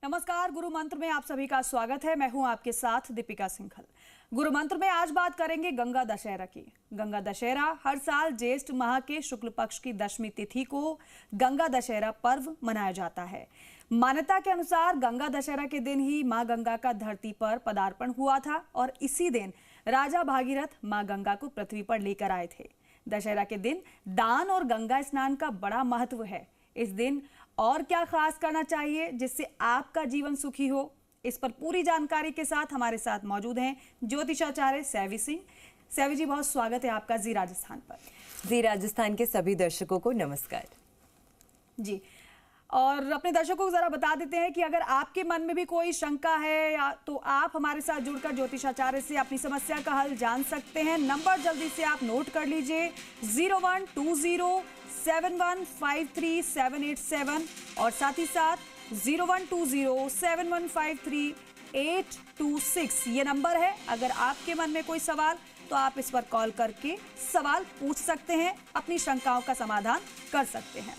नमस्कार। गुरु मंत्र में आप सभी का स्वागत है। मैं हूं आपके साथ दीपिका सिंघल। गुरु मंत्र में आज बात करेंगे गंगा दशहरा की। गंगा दशहरा हर साल ज्येष्ठ माह के शुक्ल पक्ष की दशमी तिथि को गंगा दशहरा पर्व मनाया जाता है। मान्यता के अनुसार गंगा दशहरा के दिन ही मां गंगा का धरती पर पदार्पण हुआ था और इसी दिन राजा भागीरथ मां गंगा को पृथ्वी पर लेकर आए थे। दशहरा के दिन दान और गंगा स्नान का बड़ा महत्व है। इस दिन और क्या खास करना चाहिए जिससे आपका जीवन सुखी हो, इस पर पूरी जानकारी के साथ हमारे साथ मौजूद हैं ज्योतिषाचार्य सैवी सिंह। सैवी जी, बहुत स्वागत है आपका जी राजस्थान पर। जी राजस्थान के सभी दर्शकों को नमस्कार जी। और अपने दर्शकों को जरा बता देते हैं कि अगर आपके मन में भी कोई शंका है या तो आप हमारे साथ जुड़कर ज्योतिषाचार्य से अपनी समस्या का हल जान सकते हैं। नंबर जल्दी से आप नोट कर लीजिए 0120715378 और साथ ही साथ 0120715386 ये नंबर है। अगर आपके मन में कोई सवाल तो आप इस पर कॉल करके सवाल पूछ सकते हैं, अपनी शंकाओं का समाधान कर सकते हैं।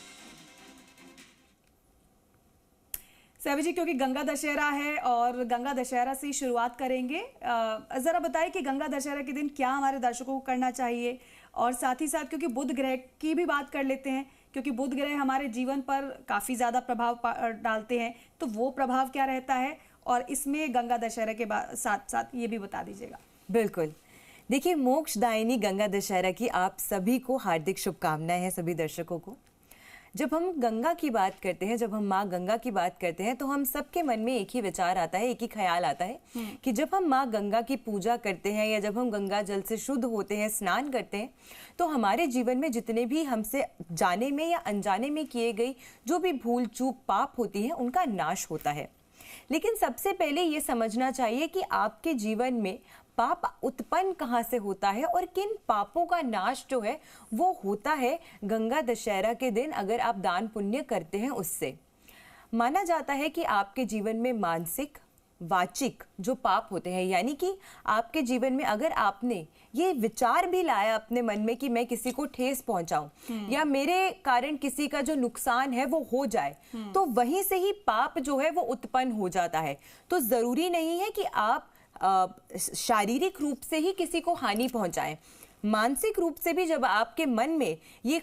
सैवी जी, क्योंकि गंगा दशहरा है और गंगा दशहरा से शुरुआत करेंगे, जरा बताइए कि गंगा दशहरा के दिन क्या हमारे दर्शकों को करना चाहिए, और साथ ही साथ क्योंकि बुध ग्रह की भी बात कर लेते हैं, क्योंकि बुध ग्रह हमारे जीवन पर काफी ज्यादा प्रभाव डालते हैं, तो वो प्रभाव क्या रहता है और इसमें गंगा दशहरा के साथ साथ ये भी बता दीजिएगा। बिल्कुल। देखिए, मोक्षदायिनी गंगा दशहरा की आप सभी को हार्दिक शुभकामनाएं हैं सभी दर्शकों को। जब हम गंगा की बात करते हैं, जब हम माँ गंगा की बात करते हैं, तो हम सबके मन में एक ही विचार आता है, एक ही ख्याल आता है कि जब हम माँ गंगा की पूजा करते हैं या जब हम गंगा जल से शुद्ध होते हैं, स्नान करते हैं, तो हमारे जीवन में जितने भी हमसे जाने में या अनजाने में किए गई जो भी भूल चूक पाप होती है, उनका नाश होता है। लेकिन सबसे पहले ये समझना चाहिए कि आपके जीवन में पाप उत्पन्न कहाँ से होता है और किन पापों का नाश जो है वो होता है गंगा दशहरा के दिन अगर आप दान पुण्य करते हैं उससे। माना जाता है कि आपके जीवन में मानसिक वाचिक जो पाप होते हैं, यानी कि आपके जीवन में अगर आपने ये विचार भी लाया अपने मन में कि मैं किसी को ठेस पहुंचाऊं या मेरे कारण किसी का जो नुकसान है वो हो जाए, तो वहीं से ही पाप जो है वो उत्पन्न हो जाता है। तो जरूरी नहीं है कि आप शारीरिक रूप से ही किसी को हानि पहुंचाएं, मानसिक रूप से भी जब आपके मन में ये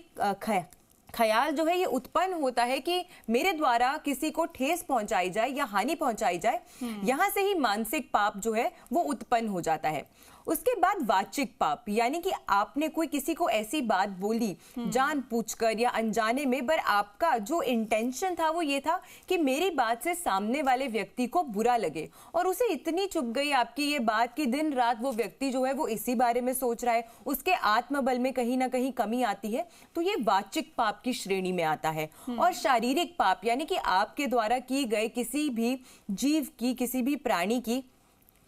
ख्याल जो है ये उत्पन्न होता है कि मेरे द्वारा किसी को ठेस पहुंचाई जाए या हानि पहुंचाई जाए, यहां से ही मानसिक पाप जो है वो उत्पन्न हो जाता है। उसके बाद वाचिक पाप, यानी कि आपने कोई किसी को ऐसी बात बोली जानबूझकर या अनजाने में, पर आपका जो इंटेंशन था वो ये था कि मेरी बात से सामने वाले व्यक्ति को बुरा लगे और उसे इतनी चुभ गई आपकी ये बात कि दिन रात वो व्यक्ति जो है वो इसी बारे में सोच रहा है, उसके आत्मबल में कहीं ना कहीं कमी आती है, तो ये वाचिक पाप की श्रेणी में आता है। और शारीरिक पाप, यानी कि आपके द्वारा की गए किसी भी जीव की, किसी भी प्राणी की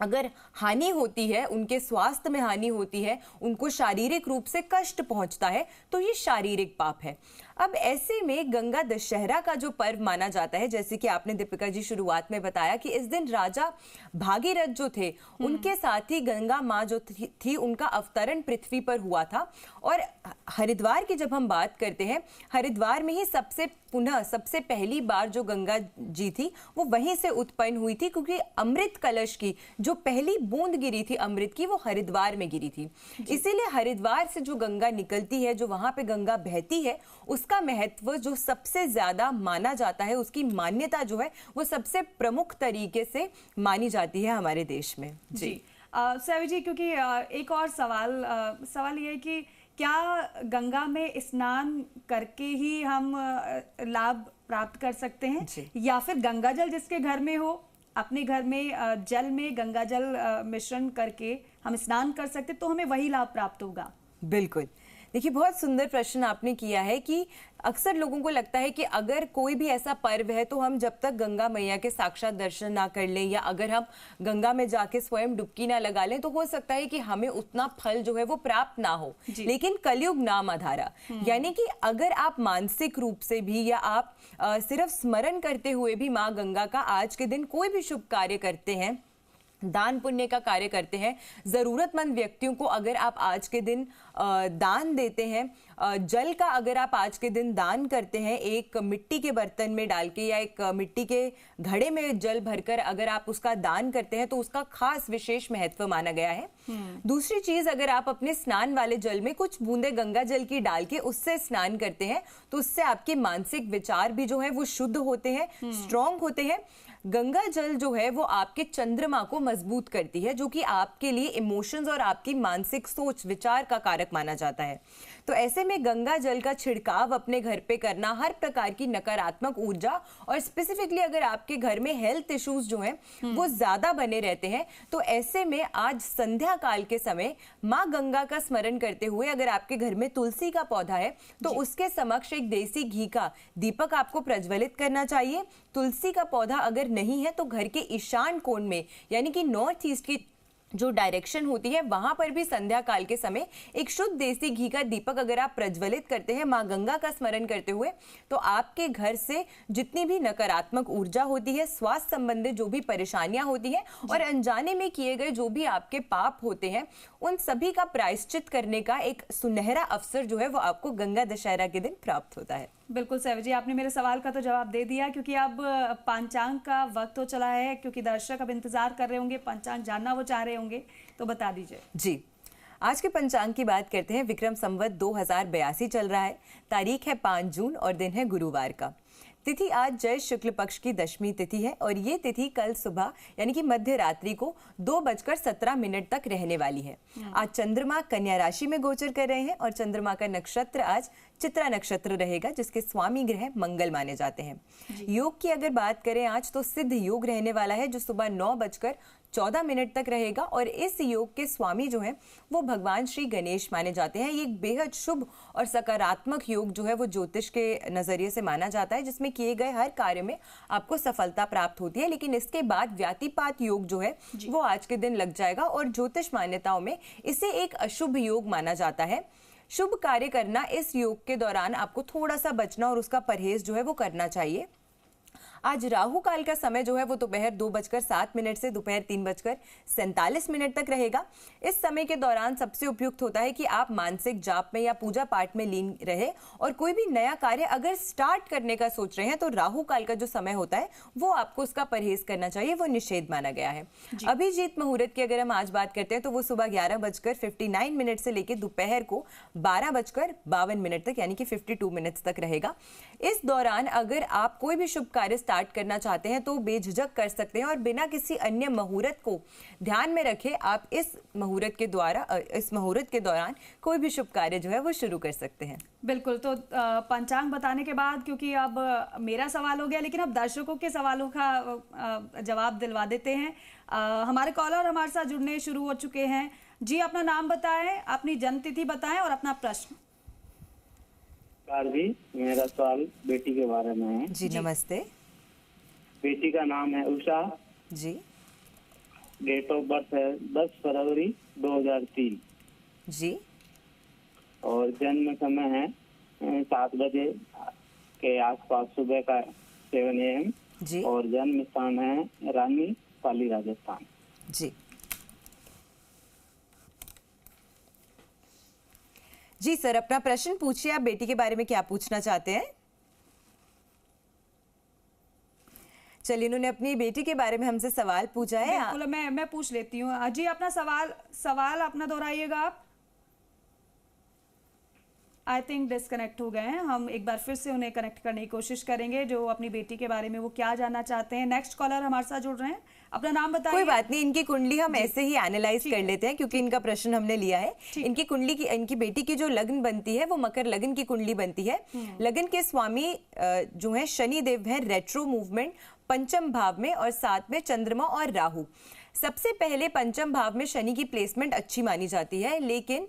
अगर हानि होती है, उनके स्वास्थ्य में हानि होती है, उनको शारीरिक रूप से कष्ट पहुंचता है, तो ये शारीरिक पाप है। अब ऐसे में गंगा दशहरा का जो पर्व माना जाता है, जैसे कि आपने दीपिका जी शुरुआत में बताया कि इस दिन राजा भागीरथ जो थे उनके साथ ही गंगा माँ जो थी उनका अवतरण पृथ्वी पर हुआ था। और हरिद्वार की जब हम बात करते हैं, हरिद्वार में ही सबसे पहली बार जो गंगा जी थी वो वहीं से उत्पन्न हुई थी, क्योंकि अमृत कलश की जो पहली बूंद गिरी थी अमृत की, वो हरिद्वार में गिरी थी। इसीलिए हरिद्वार से जो गंगा निकलती है, जो वहां पे गंगा बहती है, उसका महत्व जो सबसे ज्यादा माना जाता है, उसकी मान्यता जो है वो सबसे प्रमुख तरीके से मानी जाती है हमारे देश में। जी सैवी जी, क्योंकि एक और सवाल ये है कि क्या गंगा में स्नान करके ही हम लाभ प्राप्त कर सकते हैं, या फिर गंगा जल जिसके घर में हो, अपने घर में जल में गंगा जल मिश्रण करके हम स्नान कर सकते, तो हमें वही लाभ प्राप्त होगा? बिल्कुल। देखिए, बहुत सुंदर प्रश्न आपने किया है कि अक्सर लोगों को लगता है कि अगर कोई भी ऐसा पर्व है तो हम जब तक गंगा मैया के साक्षात दर्शन ना कर लें या अगर हम गंगा में जाके स्वयं डुबकी ना लगा लें, तो हो सकता है कि हमें उतना फल जो है वो प्राप्त ना हो। लेकिन कलयुग नाम आधारा, यानी कि अगर आप मानसिक रूप से भी या आप सिर्फ स्मरण करते हुए भी माँ गंगा का आज के दिन कोई भी शुभ कार्य करते हैं, दान पुण्य का कार्य करते हैं, जरूरतमंद व्यक्तियों को अगर आप आज के दिन दान देते हैं, जल का अगर आप आज के दिन दान करते हैं, एक मिट्टी के बर्तन में डाल के या एक मिट्टी के घड़े में जल भरकर अगर आप उसका दान करते हैं तो उसका खास विशेष महत्व माना गया है। दूसरी चीज, अगर आप अपने स्नान वाले जल में कुछ बूंदे गंगा जल की डाल के उससे स्नान करते हैं तो उससे आपके मानसिक विचार भी जो है वो शुद्ध होते हैं, स्ट्रांग होते हैं। गंगा जल जो है वो आपके चंद्रमा को मजबूत करती है, जो कि आपके लिए इमोशंस और आपकी मानसिक सोच विचार का कारक माना जाता है। तो ऐसे में गंगा जल का छिड़काव अपने घर पे करना हर प्रकार की नकारात्मक ऊर्जा, और स्पेसिफिकली अगर आपके घर में हेल्थ इश्यूज जो हैं वो ज्यादा बने रहते हैं, तो ऐसे में आज संध्या काल के समय माँ गंगा का स्मरण करते हुए अगर आपके घर में तुलसी का पौधा है तो उसके समक्ष एक देसी घी का दीपक आपको प्रज्वलित करना चाहिए। तुलसी का पौधा अगर नहीं है तो घर के ईशान कोण में, यानी कि नॉर्थ ईस्ट की जो डायरेक्शन होती है वहां पर भी संध्या काल के समय एक शुद्ध देसी घी का दीपक अगर आप प्रज्वलित करते हैं मां गंगा का स्मरण करते हुए, तो आपके घर से जितनी भी नकारात्मक ऊर्जा होती है, स्वास्थ्य संबंधित जो भी परेशानियां होती हैं और अनजाने में किए गए जो भी आपके पाप होते हैं, उन सभी का प्रायश्चित करने का एक सुनहरा अवसर जो है वो आपको गंगा दशहरा के दिन प्राप्त होता है। बिल्कुल सैवी जी, आपने मेरे सवाल का तो जवाब दे दिया, क्योंकि अब पंचांग का वक्त हो चला है, क्योंकि दर्शक अब इंतजार कर रहे होंगे, पंचांग जानना वो चाह रहे होंगे, तो बता दीजिए। जी, आज के पंचांग की बात करते हैं। विक्रम संवत 2082 चल रहा है, तारीख है 5 जून और दिन है गुरुवार का। तिथि आज जय शुक्ल पक्ष की दशमी तिथि है और ये तिथि कल सुबह यानी कि मध्य रात्रि को 2:17 तक रहने वाली है। आज चंद्रमा कन्या राशि में गोचर कर रहे हैं और चंद्रमा का नक्षत्र आज चित्रा नक्षत्र रहेगा, जिसके स्वामी ग्रह मंगल माने जाते हैं। योग की अगर बात करें आज तो सिद्ध योग रहने वाला है, जो सुबह 9:14 तक रहेगा और इस योग के स्वामी जो है वो भगवान श्री गणेश माने जाते हैं। ये एक बेहद शुभ और सकारात्मक योग जो है वो ज्योतिष के नजरिए से माना जाता है, जिसमें किए गए हर कार्य में आपको सफलता प्राप्त होती है। लेकिन इसके बाद व्यातिपात योग जो है वो आज के दिन लग जाएगा और ज्योतिष मान्यताओं में इसे एक अशुभ योग माना जाता है। शुभ कार्य करना इस योग के दौरान आपको थोड़ा सा बचना और उसका परहेज जो है वो करना चाहिए। आज राहु काल का समय जो है वो दोपहर 2:07 से दोपहर 3:47 तक रहेगा। इस समय के दौरान सबसे उपयुक्त होता है कि आप मानसिक जाप में या पूजा पाठ में लीन रहे और कोई भी नया कार्य अगर स्टार्ट करने का सोच रहे हैं तो राहु काल का जो समय होता है वो आपको उसका परहेज करना चाहिए, वो निषेध माना गया है। अभिजीत मुहूर्त की अगर हम आज बात करते हैं तो वो सुबह 11:59 से लेकर दोपहर को 12:52 तक यानी कि 52 मिनट्स तक रहेगा। इस दौरान अगर आप कोई भी शुभ कार्य स्टार्ट करना चाहते हैं तो बेझिझक कर सकते हैं और बिना किसी अन्य मुहूर्त को ध्यान में रखे आप इस मुहूर्त के दौरान कोई भी शुभ कार्य जो है वो शुरू कर सकते हैं। बिल्कुल, तो पंचांग बताने के बाद, क्योंकि अब मेरा सवाल हो गया, लेकिन अब दर्शकों के सवालों का जवाब दिलवा देते हैं। हमारे कॉलर हमारे साथ जुड़ने शुरू हो चुके हैं। जी, अपना नाम बताएं, अपनी जन्मतिथि बताएं और अपना प्रश्न। जी, मेरा सवाल बेटी के बारे में है। जी नमस्ते। बेटी का नाम है उषा जी। डेट ऑफ बर्थ है 10 फरवरी 2003 जी। और जन्म समय है 7 बजे के आसपास सुबह का 7 AM जी। और जन्म स्थान है रानी पाली राजस्थान। जी जी सर, अपना प्रश्न पूछिए। आप बेटी के बारे में क्या पूछना चाहते हैं? चलिए, इन्होंने अपनी बेटी के बारे में हमसे सवाल पूछा है। बिल्कुल, मैं पूछ लेती हूँ। जी, अपना सवाल अपना दोहराइएगा आप। आई थिंक डिस्कनेक्ट हो गए हैं। हम एक बार फिर से उन्हें कनेक्ट करने की कोशिश करेंगे, जो अपनी बेटी के बारे में वो क्या जानना चाहते हैं। नेक्स्ट कॉलर हमारे साथ जुड़ रहे हैं, अपना नाम बताइए। कोई बात नहीं, इनकी कुंडली हम ऐसे ही एनालाइज कर लेते हैं क्योंकि इनका प्रश्न हमने लिया है। इनकी कुंडली की, इनकी बेटी की जो लग्न बनती है वो मकर लग्न की कुंडली बनती है। लग्न के स्वामी जो है शनि देव है, रेट्रो मूवमेंट पंचम भाव में और साथ में चंद्रमा और राहु। सबसे पहले पंचम भाव में शनि की प्लेसमेंट अच्छी मानी जाती है, लेकिन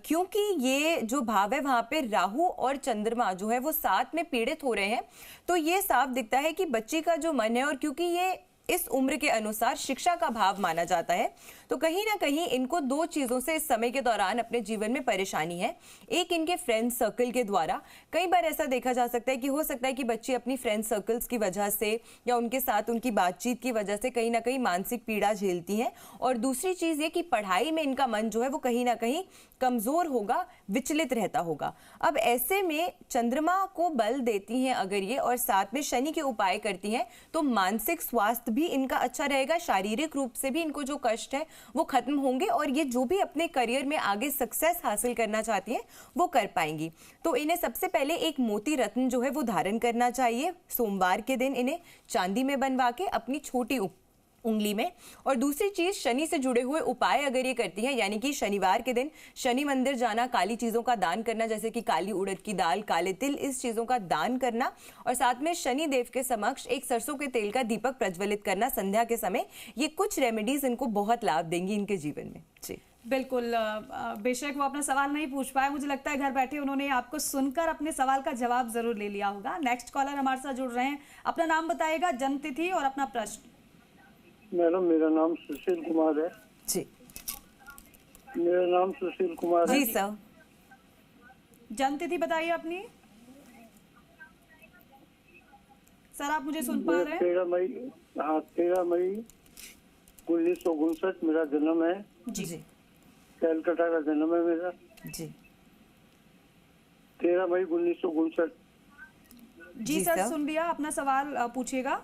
क्योंकि ये जो भाव है वहां पे राहु और चंद्रमा जो है वो साथ में पीड़ित हो रहे हैं, तो ये साफ दिखता है कि बच्ची का जो मन है, और क्योंकि ये इस उम्र के अनुसार शिक्षा का भाव माना जाता है। तो कहीं ना कहीं इनको दो चीज़ों से इस समय के दौरान अपने जीवन में परेशानी है। एक इनके फ्रेंड सर्कल के द्वारा, कई बार ऐसा देखा जा सकता है कि हो सकता है कि बच्चे अपनी फ्रेंड सर्कल्स की वजह से या उनके साथ उनकी बातचीत की वजह से कहीं ना कहीं मानसिक पीड़ा झेलती हैं। और दूसरी चीज़ ये कि पढ़ाई में इनका मन जो है वो कहीं ना कहीं कमज़ोर होगा, विचलित रहता होगा। अब ऐसे में चंद्रमा को बल देती हैं अगर ये, और साथ में शनि के उपाय करती हैं, तो मानसिक स्वास्थ्य भी इनका अच्छा रहेगा, शारीरिक रूप से भी इनको जो कष्ट है वो खत्म होंगे और ये जो भी अपने करियर में आगे सक्सेस हासिल करना चाहती हैं वो कर पाएंगी। तो इन्हें सबसे पहले एक मोती रत्न जो है वो धारण करना चाहिए। सोमवार के दिन इन्हें चांदी में बनवा के अपनी छोटी उंगली में। और दूसरी चीज, शनि से जुड़े हुए उपाय अगर ये करती हैं, यानी कि शनिवार के दिन शनि मंदिर जाना, काली चीजों का दान करना, जैसे कि काली उड़द की दाल, काले तिल, इस चीजों का दान करना, और साथ में शनि देव के समक्ष एक सरसों के तेल का दीपक प्रज्वलित करना संध्या के समय, ये कुछ रेमेडीज इनको बहुत लाभ देंगी इनके जीवन में। जी बिल्कुल। बेशक वो अपना सवाल नहीं पूछ पाए, मुझे लगता है घर बैठे उन्होंने आपको सुनकर अपने सवाल का जवाब जरूर ले लिया होगा। नेक्स्ट कॉलर हमारे साथ जुड़ रहे हैं, अपना नाम बताइएगा, जन्म तिथि और अपना प्रश्न। मैडम मेरा नाम सुशील कुमार है। जी मेरा नाम सुशील कुमार है। जी सर। जन्म तिथि बताइए अपनी। सर आप मुझे सुन पा रहे हैं? 13 मई, हाँ 13 मई 1959 मेरा जन्म है। जी कैलकाटा का जन्म है मेरा। जी 13 मई 1959। जी सर सुन लिया, अपना सवाल पूछिएगा।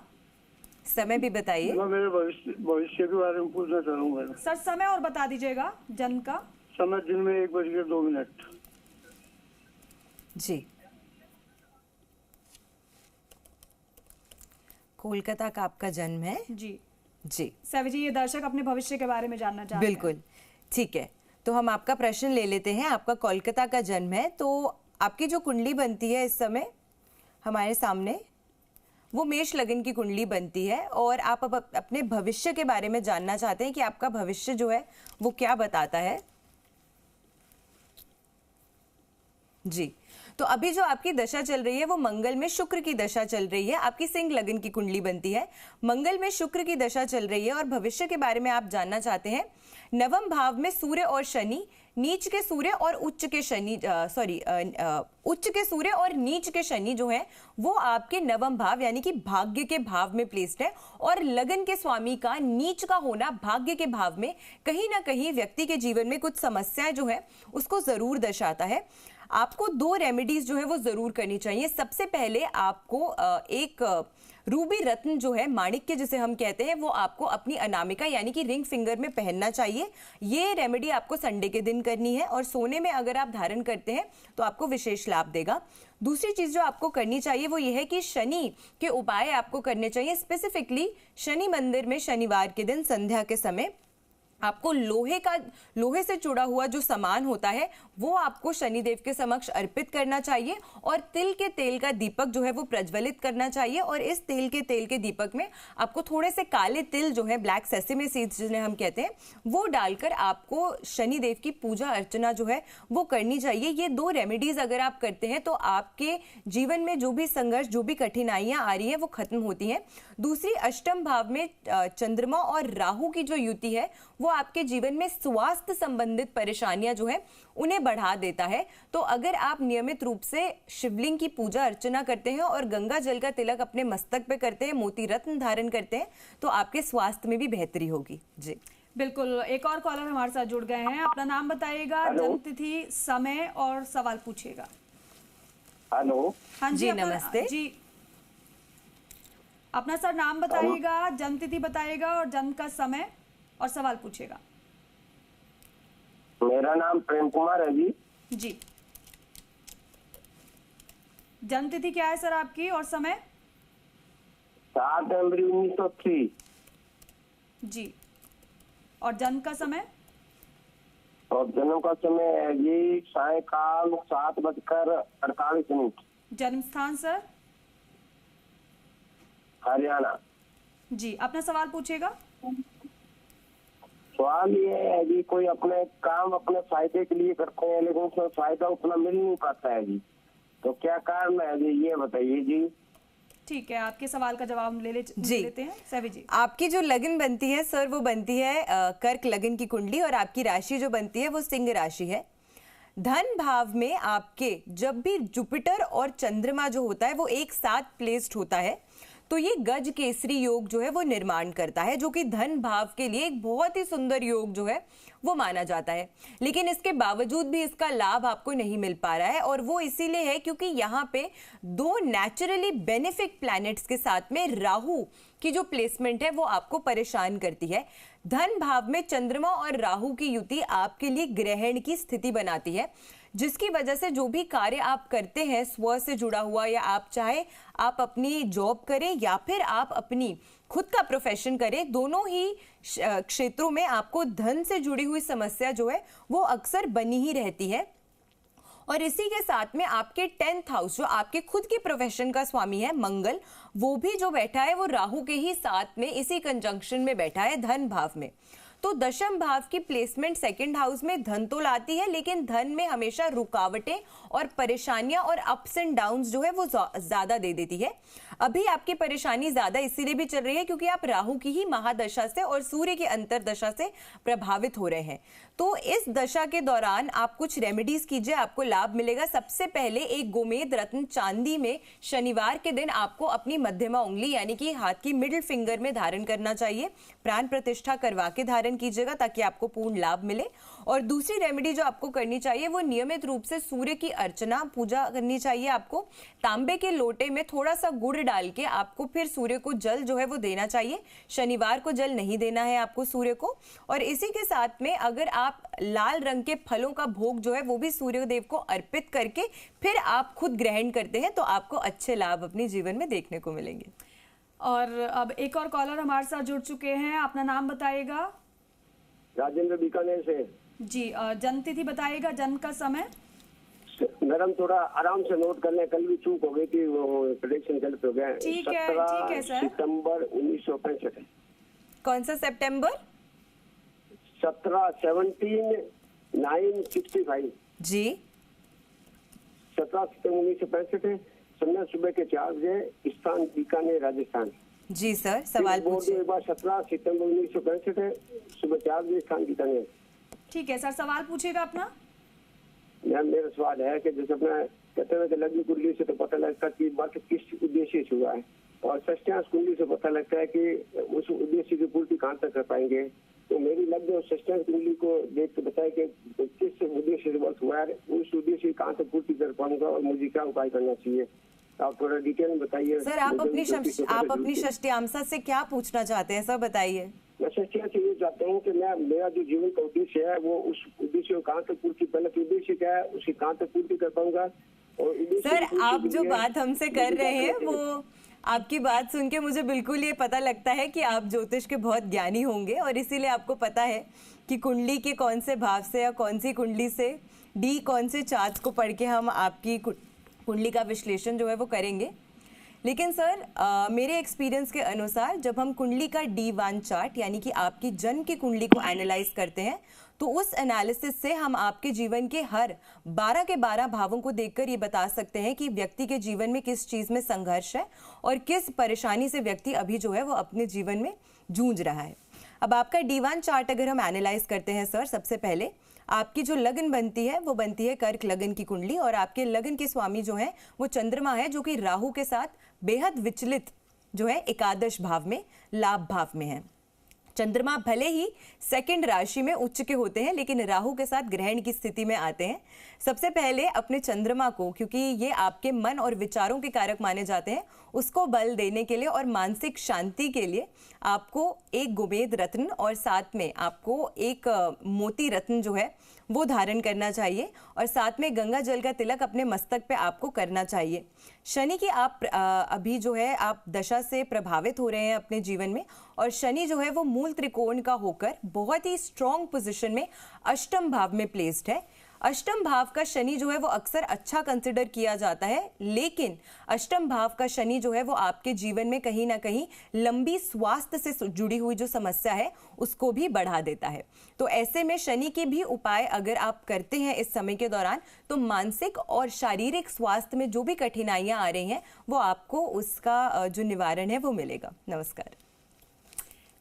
समय भी बताइए। मैं मेरे भविष्य के बारे में पूछना चाहूँगा। सर समय और बता दीजिएगा जन्म का। समय दिन में 1:02। जी कोलकाता का आपका जन्म है। जी जी सैवी जी, ये दर्शक अपने भविष्य के बारे में जानना चाहते हैं। बिल्कुल ठीक है, तो हम आपका प्रश्न ले लेते हैं। आपका कोलकाता का जन्म है, तो आपकी जो कुंडली बनती है इस समय हमारे सामने, वो मेष लगन की कुंडली बनती है, और आप अब अपने भविष्य के बारे में जानना चाहते हैं कि आपका भविष्य जो है वो क्या बताता है। जी तो अभी जो आपकी दशा चल रही है वो मंगल में शुक्र की दशा चल रही है। आपकी सिंह लगन की कुंडली बनती है, मंगल में शुक्र की दशा चल रही है, और भविष्य के बारे में आप जानना चाहते हैं। नवम भाव में सूर्य और शनि, नीच के सूर्य और उच्च के शनि, उच्च के सूर्य और नीच के शनि जो है वो आपके नवम भाव यानी कि भाग्य के भाव में प्लेस्ड है, और लगन के स्वामी का नीच का होना भाग्य के भाव में कहीं ना कहीं व्यक्ति के जीवन में कुछ समस्याएं जो है उसको जरूर दर्शाता है। आपको 2 रेमेडीज जो है वो जरूर करनी चाहिए। सबसे पहले आपको एक रूबी रत्न जो है, माणिक्य जिसे हम कहते हैं, वो आपको अपनी अनामिका यानी कि रिंग फिंगर में पहनना चाहिए। ये रेमेडी आपको संडे के दिन करनी है, और सोने में अगर आप धारण करते हैं तो आपको विशेष लाभ देगा। दूसरी चीज जो आपको करनी चाहिए वो ये है कि शनि के उपाय आपको करने चाहिए। स्पेसिफिकली शनि मंदिर में शनिवार के दिन संध्या के समय आपको लोहे से जुड़ा हुआ जो सामान होता है वो आपको शनिदेव के समक्ष अर्पित करना चाहिए, और तिल के तेल का दीपक जो है वो प्रज्वलित करना चाहिए। और इस तेल के दीपक में आपको थोड़े से काले तिल जो है, ब्लैक सेसेमी सीड्स जिन्हें हम कहते हैं, वो डालकर आपको शनिदेव की पूजा अर्चना जो है वो करनी चाहिए। ये 2 रेमेडीज अगर आप करते हैं तो आपके जीवन में जो भी संघर्ष, जो भी कठिनाइयां आ रही हैं वो खत्म होती हैं। दूसरी, अष्टम भाव में चंद्रमा और राहु की जो युति है वो आपके जीवन में स्वास्थ्य संबंधित परेशानियां जो है उन्हें बढ़ा देता है। तो अगर आप नियमित रूप से शिवलिंग की पूजा अर्चना करते हैं और गंगा जल का तिलक अपने मस्तक पे करते हैं, मोती रत्न धारण करते हैं, तो आपके स्वास्थ्य में भी बेहतरी होगी। जी बिल्कुल। एक और कॉलर हमारे साथ जुड़ गए हैं, अपना नाम बताइएगा, जन्म तिथि, समय और सवाल पूछिएगा। हेलो। हाँ जी, जी, नमस्ते। जी अपना सर नाम बताइएगा, जन्म तिथि बताइएगा और जन्म का समय और सवाल पूछिएगा। मेरा नाम प्रेम कुमार है जी। जी जन्म तिथि क्या है सर आपकी और समय? 7 जनवरी 1903। जी और जन्म का समय? और जन्म का समय है जी सायकाल 7:48। जन्म स्थान सर? हरियाणा। जी अपना सवाल पूछिएगा। सवाल ये है जी, कोई अपने काम अपने फायदे के लिए करते हैं लेकिन उसमें फायदा उतना मिल नहीं पाता है जी, तो क्या कारण है जी, ये बताइए जी। ठीक है, आपके सवाल का जवाब ले लेते हैं सभी जी। आपकी जो लगन बनती है सर वो बनती है कर्क लगन की कुंडली, और आपकी राशि जो बनती है वो सिंह राशि है। धन भाव में आपके जब भी जुपिटर और चंद्रमा जो होता है वो एक साथ प्लेस्ड होता है तो ये गज केसरी योग जो है वो निर्माण करता है, जो कि धन भाव के लिए एक बहुत ही सुंदर योग जो है वो माना जाता है। लेकिन इसके बावजूद भी इसका लाभ आपको नहीं मिल पा रहा है, और वो इसीलिए है क्योंकि यहाँ पे दो नेचुरली बेनिफिक प्लैनेट्स के साथ में राहु की जो प्लेसमेंट है वो आपको परेशान करती है। धन भाव में चंद्रमा और राहु की युति आपके लिए ग्रहण की स्थिति बनाती है, जिसकी वजह से जो भी कार्य आप करते हैं स्व से जुड़ा हुआ, या आप चाहे आप अपनी जॉब करें या फिर आप अपनी खुद का प्रोफेशन करें, दोनों ही क्षेत्रों में आपको धन से जुड़ी हुई समस्या जो है वो अक्सर बनी ही रहती है। और इसी के साथ में आपके 10th हाउस जो आपके खुद के प्रोफेशन का स्वामी है मंगल, वो भी जो बैठा है वो राहु के ही साथ में इसी कंजंक्शन में बैठा है धन भाव में। तो दशम भाव की प्लेसमेंट सेकंड हाउस में धन तो लाती है, लेकिन धन में हमेशा रुकावटें और परेशानियां और अप्स एंड डाउन्स जो है वो ज्यादा दे देती है। अभी आपकी परेशानी ज्यादा इसीलिए भी चल रही है क्योंकि आप राहु की ही महादशा से और सूर्य की अंतरदशा से प्रभावित हो रहे हैं। तो इस दशा के दौरान आप कुछ रेमेडीज कीजिए, आपको लाभ मिलेगा। सबसे पहले एक गोमेद रत्न चांदी में शनिवार के दिन आपको अपनी मध्यमा उंगली यानी कि हाथ की मिडिल फिंगर में धारण करना चाहिए। प्राण प्रतिष्ठा करवा के धारण कीजिएगा ताकि आपको पूर्ण लाभ मिले। और दूसरी रेमेडी जो आपको करनी चाहिए वो नियमित रूप से सूर्य की अर्चना पूजा करनी चाहिए। आपको तांबे के लोटे में थोड़ा सा गुड़ डाल के आपको फिर सूर्य को जल जो है वो देना चाहिए। शनिवार को जल नहीं देना है आपको सूर्य को। और इसी के साथ में अगर आप लाल रंग के फलों का भोग जो है वो भी सूर्य देव को अर्पित करके फिर आप खुद ग्रहण करते हैं तो आपको अच्छे लाभ अपने जीवन में देखने को मिलेंगे। और अब एक और कॉलर हमारे साथ जुड़ चुके हैं, अपना नाम बताइएगा। राजेंद्र बीकानेर से जी, जन्म तिथि बताइएगा, जन्म का समय। मैडम थोड़ा आराम से नोट कर लें, कल भी चूक हो गई थी, वो प्रेडिक्शन गलत हो गया। ठीक है सर। सितंबर 1965। कौन सा सितंबर? 17/9/65 जी। 17 सितंबर 1965 है। समय सुबह के 4 बजे, स्थान बीकानेर राजस्थान। जी सर, सवाल पूछिए। 17 सितंबर 1965 है, सुबह 4 बजे, स्थान बीकानेर। ठीक है सर, सवाल पूछिएगा अपना। मैम मेरा सवाल है कि जैसे अपना कहते हैं कि लग्न कुंडली से तो पता लगता है कि बात किस उद्देश्य से हुआ है, और षष्ठांश कुंडली से पता लगता है कि उस उद्देश्य की पूर्ति कहाँ तक कर पाएंगे। तो मेरी लग्न और षष्ठांश कुंडली को देख के बताए कि किस उद्देश्य से वर्ष हुआ है, उस उद्देश्य की कहाँ तक पूर्ति कर पाऊंगा और मुझे क्या उपाय करना चाहिए, आप थोड़ा डिटेल में बताइए। सर आप अपनी षष्ठ्यांशा से क्या पूछना चाहते हैं, सब बताइए। मैं षष्ठ्यांश से ये चाहता हूँ कि मेरा जो जीवन का उद्देश्य है वो उस उद्देश्य को कहाँ तक पूर्ति, पहले उद्देश्य क्या है उसकी कहाँ तक पूर्ति कर पाऊंगा। और सर आप जो बात हमसे कर रहे हैं वो आपकी बात सुन के मुझे बिल्कुल ये पता लगता है कि आप ज्योतिष के बहुत ज्ञानी होंगे, और इसीलिए आपको पता है कि कुंडली के कौन से भाव से या कौन सी कुंडली से डी कौन से चार्ट्स को पढ़ के हम आपकी कुंडली का विश्लेषण जो है वो करेंगे। लेकिन सर मेरे एक्सपीरियंस के अनुसार जब हम कुंडली का D1 चार्ट यानी कि आपकी जन्म की कुंडली को एनालाइज करते हैं तो उस एनालिसिस से हम आपके जीवन के हर 12 के 12 भावों को देखकर ये बता सकते हैं कि व्यक्ति के जीवन में किस चीज़ में संघर्ष है और किस परेशानी से व्यक्ति अभी जो है वो अपने जीवन में जूझ रहा है। अब आपका D1 चार्ट अगर हम एनालाइज करते हैं सर, सबसे पहले आपकी जो लगन बनती है वो बनती है कर्क लगन की कुंडली, और आपके लगन के स्वामी जो है वो चंद्रमा है, जो कि राहु के साथ बेहद विचलित जो है एकादश भाव में लाभ भाव में है। चंद्रमा भले ही सेकंड राशि में उच्च के होते हैं लेकिन राहु के साथ ग्रहण की स्थिति में आते हैं। सबसे पहले अपने चंद्रमा को, क्योंकि ये आपके मन और विचारों के कारक माने जाते हैं, उसको बल देने के लिए और मानसिक शांति के लिए आपको एक गोमेद रत्न और साथ में आपको एक मोती रत्न जो है वो धारण करना चाहिए, और साथ में गंगा जल का तिलक अपने मस्तक पे आपको करना चाहिए। शनि की आप अभी जो है आप दशा से प्रभावित हो रहे हैं अपने जीवन में, और शनि जो है वो मूल त्रिकोण का होकर बहुत ही स्ट्रॉन्ग पोजीशन में अष्टम भाव में प्लेस्ड है। अष्टम भाव का शनि जो है वो अक्सर अच्छा कंसिडर किया जाता है, लेकिन अष्टम भाव का शनि जो है वो आपके जीवन में कहीं ना कहीं लंबी स्वास्थ्य से जुड़ी हुई जो समस्या है उसको भी बढ़ा देता है। तो ऐसे में शनि के भी उपाय अगर आप करते हैं इस समय के दौरान, तो मानसिक और शारीरिक स्वास्थ्य में जो भी कठिनाइयां आ रही हैं वो आपको उसका जो निवारण है वो मिलेगा। नमस्कार।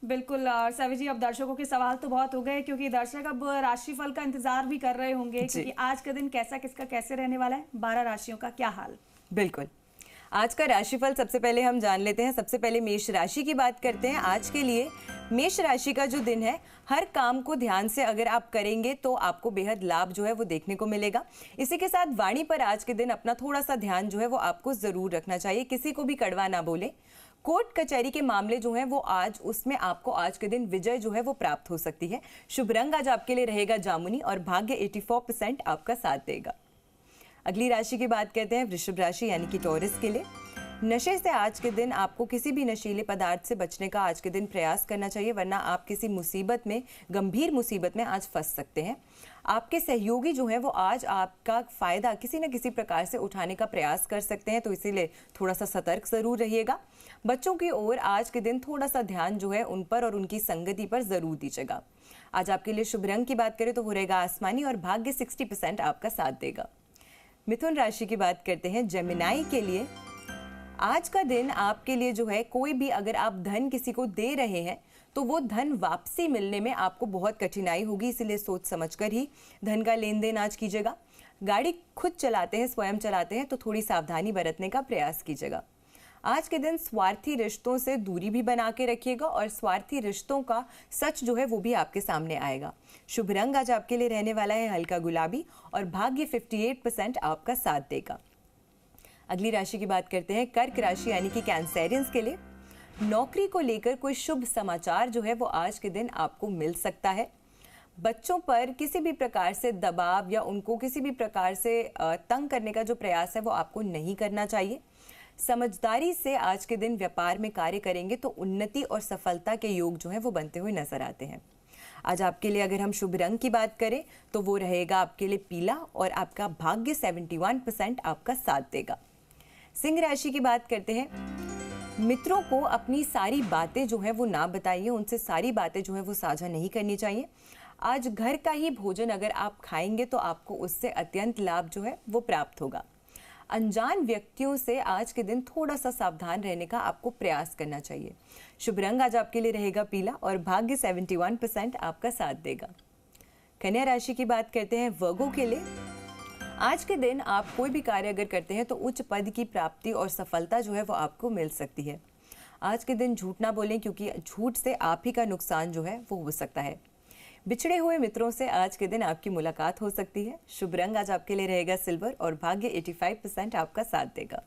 बिल्कुल सवी जी, अब दर्शकों के सवाल तो बहुत हो गए, क्योंकि दर्शक अब राशिफल का इंतजार भी कर रहे होंगे, क्योंकि आज का दिन कैसा किसका कैसे रहने वाला है, 12 राशियों का क्या हाल। बिल्कुल, आज का राशिफल सबसे पहले हम जान लेते हैं। सबसे पहले मेष राशि की बात करते हैं। आज के लिए मेष राशि का जो दिन है, हर काम को ध्यान से अगर आप करेंगे तो आपको बेहद लाभ जो है वो देखने को मिलेगा। इसी के साथ वाणी पर आज के दिन अपना थोड़ा सा ध्यान जो है वो आपको जरूर रखना चाहिए, किसी को भी कड़वा ना बोले। कोर्ट कचहरी के मामले जो हैं वो आज, उसमें आपको आज के दिन विजय जो है वो प्राप्त हो सकती है। शुभ रंग आज आपके लिए रहेगा जामुनी और भाग्य 84% आपका साथ देगा। अगली राशि की बात करते हैं, वृषभ राशि यानी कि टॉरस के लिए। नशे से आज के दिन आपको किसी भी नशीले पदार्थ से बचने का आज के दिन प्रयास करना चाहिए, वरना आप किसी मुसीबत में, गंभीर मुसीबत में आज फंस सकते हैं। आपके सहयोगी जो है वो आज आपका फायदा किसी न किसी प्रकार से उठाने का प्रयास कर सकते हैं, तो इसीलिए थोड़ा सा सतर्क जरूर रहिएगा। बच्चों की ओर आज के दिन थोड़ा सा ध्यान जो है उन पर और उनकी संगति पर जरूर दीजिएगा। आज आपके लिए शुभ रंग की बात करें तो वो रहेगा आसमानी और भाग्य 60% आपका साथ देगा। मिथुन राशि की बात करते हैं, जेमिनाई के लिए आज का दिन आपके लिए जो है, कोई भी अगर आप धन किसी को दे रहे हैं तो वो धन वापसी मिलने में आपको बहुत कठिनाई होगी, इसलिए सोच समझकर ही धन का लेन देन आज कीजिएगा। गाड़ी खुद चलाते हैं, स्वयं चलाते हैं, तो थोड़ी सावधानी बरतने का प्रयास कीजिएगा। आज के दिन स्वार्थी रिश्तों से दूरी भी बना के रखिएगा और स्वार्थी रिश्तों का सच जो है वो भी आपके सामने आएगा। शुभ रंग आज आपके लिए रहने वाला है हल्का गुलाबी और भाग्य 58% आपका साथ देगा। अगली राशि की बात करते हैं, कर्क राशि यानी कि कैंसेरियंस के लिए। नौकरी को लेकर कोई शुभ समाचार जो है वो आज के दिन आपको मिल सकता है। बच्चों पर किसी भी प्रकार से दबाव या उनको किसी भी प्रकार से तंग करने का जो प्रयास है वो आपको नहीं करना चाहिए। समझदारी से आज के दिन व्यापार में कार्य करेंगे तो उन्नति और सफलता के योग जो है वो बनते हुए नजर आते हैं। आज आपके लिए अगर हम शुभ रंग की बात करें तो वो रहेगा आपके लिए पीला और आपका भाग्य 71% आपका साथ देगा। सिंह राशि की बात करते हैं, मित्रों को अपनी सारी बातें जो है वो ना बताइए, उनसे सारी बातें जो है वो साझा नहीं करनी चाहिए। आज घर का ही भोजन अगर आप खाएंगे तो आपको उससे अत्यंत लाभ जो है वो प्राप्त होगा। अनजान व्यक्तियों से आज के दिन थोड़ा सा सावधान रहने का आपको प्रयास करना चाहिए। शुभ रंग आज आपके लिए रहेगा पीला और भाग्य 71% आपका साथ देगा। कन्या राशि की बात करते हैं, वर्गो के लिए आज के दिन आप कोई भी कार्य अगर करते हैं तो उच्च पद की प्राप्ति और सफलता जो है वो आपको मिल सकती है। आज के दिन झूठ ना बोलें, क्योंकि झूठ से आप ही का नुकसान जो है वो हो सकता है। बिछड़े हुए मित्रों से आज के दिन आपकी मुलाकात हो सकती है। शुभ रंग आज आपके लिए रहेगा सिल्वर और भाग्य 85% आपका साथ देगा।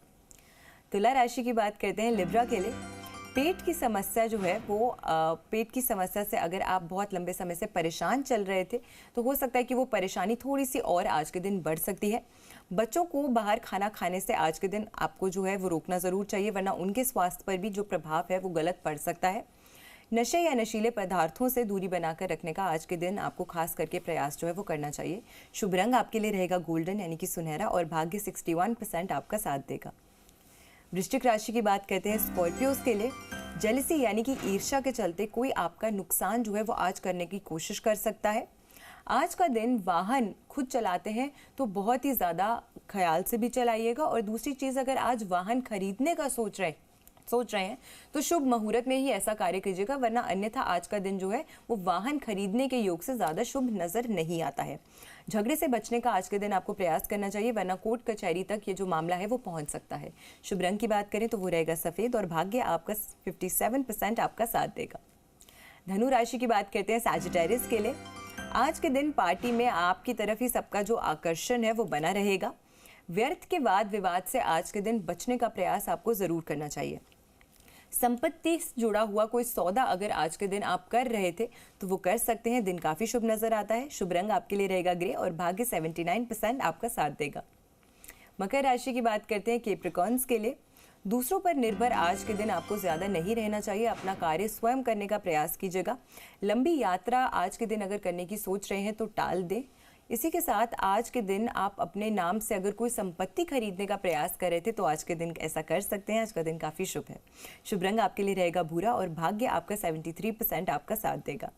तुला राशि की बात करते हैं, लिब्रा के लिए पेट की समस्या जो है वो पेट की समस्या से अगर आप बहुत लंबे समय से परेशान चल रहे थे तो हो सकता है कि वो परेशानी थोड़ी सी और आज के दिन बढ़ सकती है। बच्चों को बाहर खाना खाने से आज के दिन आपको जो है वो रोकना ज़रूर चाहिए, वरना उनके स्वास्थ्य पर भी जो प्रभाव है वो गलत पड़ सकता है। नशे या नशीले पदार्थों से दूरी बनाकर रखने का आज के दिन आपको खास करके प्रयास जो है वो करना चाहिए। शुभ रंग आपके लिए रहेगा गोल्डन यानी कि सुनहरा और भाग्य 61% आपका साथ देगा। वृश्चिक राशि की बात करते हैं, स्कॉर्पियोज के लिए जेलसी यानी कि ईर्ष्या के चलते कोई आपका नुकसान जो है वो आज करने की कोशिश कर सकता है। आज का दिन वाहन खुद चलाते हैं तो बहुत ही ज़्यादा ख्याल से भी चलाइएगा, और दूसरी चीज़ अगर आज वाहन खरीदने का सोच रहे हैं तो शुभ मुहूर्त में ही ऐसा कार्य कीजिएगा, वरना अन्यथा आज का दिन जो है वो वाहन खरीदने के योग से ज़्यादा शुभ नज़र नहीं आता है। झगड़े से बचने का आज के दिन आपको प्रयास करना चाहिए, वरना कोर्ट कचहरी तक ये जो मामला है वो पहुंच सकता है। शुभ रंग की बात करें तो वो रहेगा सफ़ेद और भाग्य आपका 57% आपका साथ देगा। धनु राशि की बात करते हैं, सैजिटेरियस के लिए आज के दिन पार्टी में आपकी तरफ ही सबका जो आकर्षण है वो बना रहेगा। व्यर्थ के वाद विवाद से आज के दिन बचने का प्रयास आपको ज़रूर करना चाहिए। संपत्ति से जुड़ा हुआ कोई सौदा अगर आज के दिन आप कर रहे थे तो वो कर सकते हैं, दिन काफ़ी शुभ नज़र आता है। शुभ रंग आपके लिए रहेगा ग्रे और भाग्य 79% आपका साथ देगा। मकर राशि की बात करते हैं, कैप्रिकॉर्न्स के लिए दूसरों पर निर्भर आज के दिन आपको ज़्यादा नहीं रहना चाहिए, अपना कार्य स्वयं करने का प्रयास कीजिएगा। लंबी यात्रा आज के दिन अगर करने की सोच रहे हैं तो टाल दें। इसी के साथ आज के दिन आप अपने नाम से अगर कोई संपत्ति खरीदने का प्रयास कर रहे थे तो आज के दिन ऐसा कर सकते हैं। आज का दिन काफ़ी शुभ है। शुभ रंग आपके लिए रहेगा भूरा और भाग्य आपका 73% आपका साथ देगा।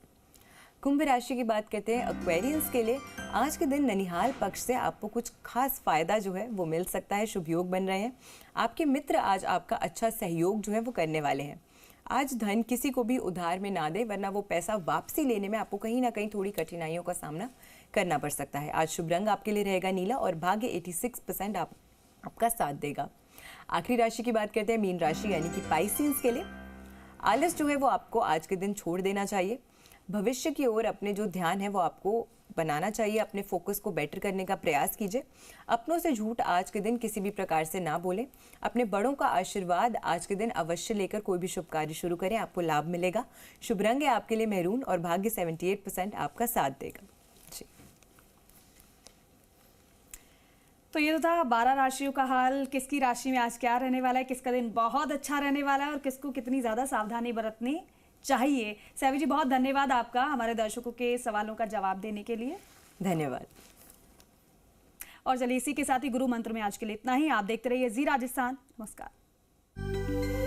कुंभ राशि की बात करते हैं। एक्वेरियंस के लिए आज के दिन ननिहाल पक्ष से आपको कुछ खास फायदा जो है वो मिल सकता है। शुभ योग बन रहे हैं। आपके मित्र आज आपका अच्छा सहयोग जो है वो करने वाले हैं। आज धन किसी को भी उधार में ना दे, वरना वो पैसा वापसी लेने में आपको कहीं ना कहीं थोड़ी कठिनाइयों का सामना करना पड़ सकता है। आज शुभ रंग आपके लिए रहेगा नीला और भाग्य 86% आपका साथ देगा। आखिरी राशि की बात करते हैं मीन राशि यानी कि पाइसियंस के लिए। आलस जो है वो आपको आज के दिन छोड़ देना चाहिए। भविष्य की ओर अपने जो ध्यान है वो आपको बनाना चाहिए। अपने फोकस को बेटर करने का प्रयास कीजिए। अपनों से झूठ आज के दिन किसी भी प्रकार से ना बोलें। अपने बड़ों का आशीर्वाद आज के दिन अवश्य लेकर कोई भी शुभ कार्य शुरू करें, आपको लाभ मिलेगा। शुभ रंग है आपके लिए मैरून और भाग्य 78% आपका साथ देगा। जी, तो ये तो था 12 राशियों का हाल। किसकी राशि में आज क्या रहने वाला है, किसका दिन बहुत अच्छा रहने वाला है और किसको कितनी ज़्यादा सावधानी बरतनी चाहिए। सैवी जी, बहुत धन्यवाद आपका हमारे दर्शकों के सवालों का जवाब देने के लिए। धन्यवाद। और चलिए इसी के साथ ही गुरु मंत्र में आज के लिए इतना ही। आप देखते रहिए जी राजस्थान। नमस्कार।